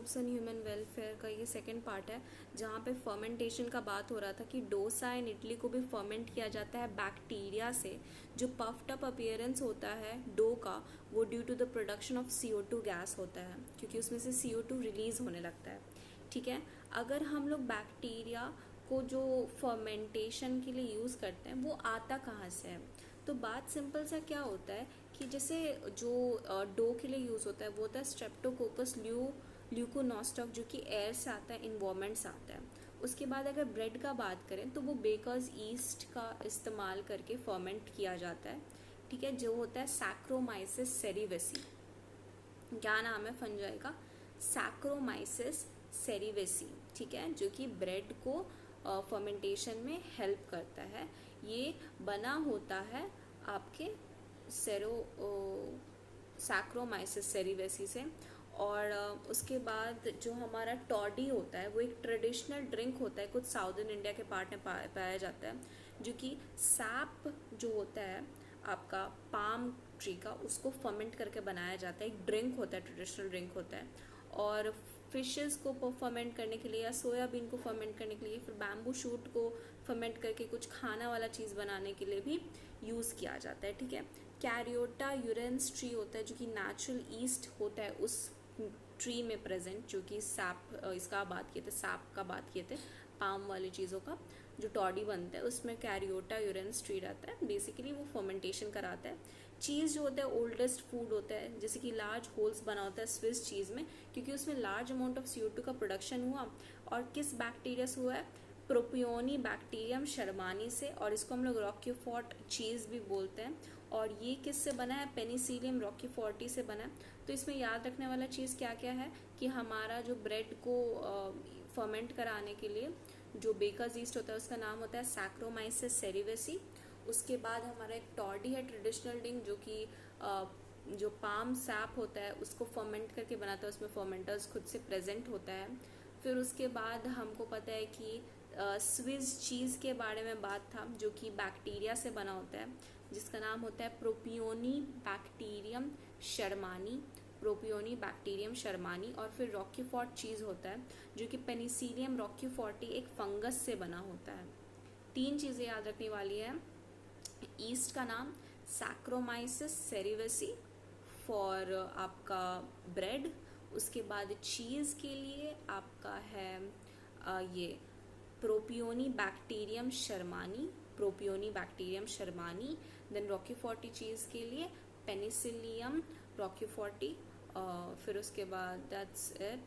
Books on human welfare का ये second part है, जहाँ पे फर्मेंटेशन का बात हो रहा था कि डोसा इन इडली को भी फर्मेंट किया जाता है बैक्टीरिया से। जो पफ्ड अप अपीयरेंस होता है डो का, वो due to the production of CO2 gas होता है, क्योंकि उसमें से CO2 रिलीज होने लगता है। ठीक है, अगर हम लोग बैक्टीरिया को जो फर्मेंटेशन के लिए यूज़ करते हैं वो आता कहाँ से है, तो बात सिंपल सा क्या होता है कि जैसे जो डो के लिए यूज़ होता है वो होता है स्ट्रेप्टोकोकस ल्यूकोनोस्टॉक, जो कि एयर से आता है, इन्वायरमेंट से आता है। उसके बाद अगर ब्रेड का बात करें तो वो बेकर्स ईस्ट का इस्तेमाल करके फर्मेंट किया जाता है। ठीक है, जो होता है सैक्रोमाइसिस सेरिवेसी। क्या नाम है फंजाई का? सैक्रोमाइसिस सेरिवेसी। ठीक है, जो कि ब्रेड को फर्मेंटेशन में हेल्प करता है। ये बना होता है आपके सैक्रोमाइसिस सेरिवेसी से। और उसके बाद जो हमारा टॉडी होता है वो एक ट्रेडिशनल ड्रिंक होता है, कुछ साउदर्न इंडिया के पार्ट में पाया जाता है, जो कि सैप जो होता है आपका पाम ट्री का, उसको फर्मेंट करके बनाया जाता है। एक ड्रिंक होता है, ट्रेडिशनल ड्रिंक होता है। और फिशेस को फर्मेंट करने के लिए या सोयाबीन को फर्मेंट करने के लिए, फिर बैम्बू शूट को फर्मेंट करके कुछ खाना वाला चीज़ बनाने के लिए भी यूज़ किया जाता है। ठीक है, कैरियोटा यूरेंस ट्री होता है जो कि नेचुरल ईस्ट होता है उस ट्री में प्रेजेंट, जो कि सैप, इसका बात किए थे, सैप का बात किए थे, पाम वाली चीज़ों का जो टॉडी बनता है उसमें कैरियोटा यूरेंस ट्री रहता है। बेसिकली वो फर्मेंटेशन कराता है। चीज़ जो होता है ओल्डेस्ट फूड होता है, जैसे कि लार्ज होल्स बना होता है स्विस चीज़ में, क्योंकि उसमें लार्ज अमाउंट ऑफ CO2 का प्रोडक्शन हुआ। और किस बैक्टीरिया से हुआ है? प्रोपियोनी बैक्टीरियम शर्मानी से, और इसको हम लोग रॉकीफोर्ट चीज़ भी बोलते हैं। और ये किससे बना है? पेनिसिलियम रॉकीफोर्टी से बना है। तो इसमें याद रखने वाला चीज़ क्या क्या है कि हमारा जो ब्रेड को फर्मेंट कराने के लिए जो बेकर्स ईस्ट होता है उसका नाम होता है सैक्रोमाइसिस सेरिवेसी। उसके बाद हमारा एक टॉडी है, ट्रेडिशनल ड्रिंक, जो कि जो पाम सैप होता है उसको फर्मेंट करके बनाता है, उसमें फर्मेंटर्स खुद से प्रेजेंट होता है। फिर उसके बाद हमको पता है कि स्विस चीज़ के बारे में बात था, जो कि बैक्टीरिया से बना होता है, जिसका नाम होता है propioni bacterium shermanii, Propionibacterium शर्मानी। और फिर रॉकीफोर्ट चीज़ होता है जो कि पेनिसिलियम रॉकीफोर्टी एक फंगस से बना होता है। 3 चीज़ें याद रखने वाली है। ईस्ट का नाम सैक्रोमाइसिस सेरिवेसी फॉर आपका ब्रेड। उसके बाद चीज़ के लिए आपका है ये Propionibacterium shermanii, Propionibacterium shermanii. Then Roquefort cheese के लिए पेनिसिलियम रॉकीफोर्टी। फिर उसके बाद दैट्स इट।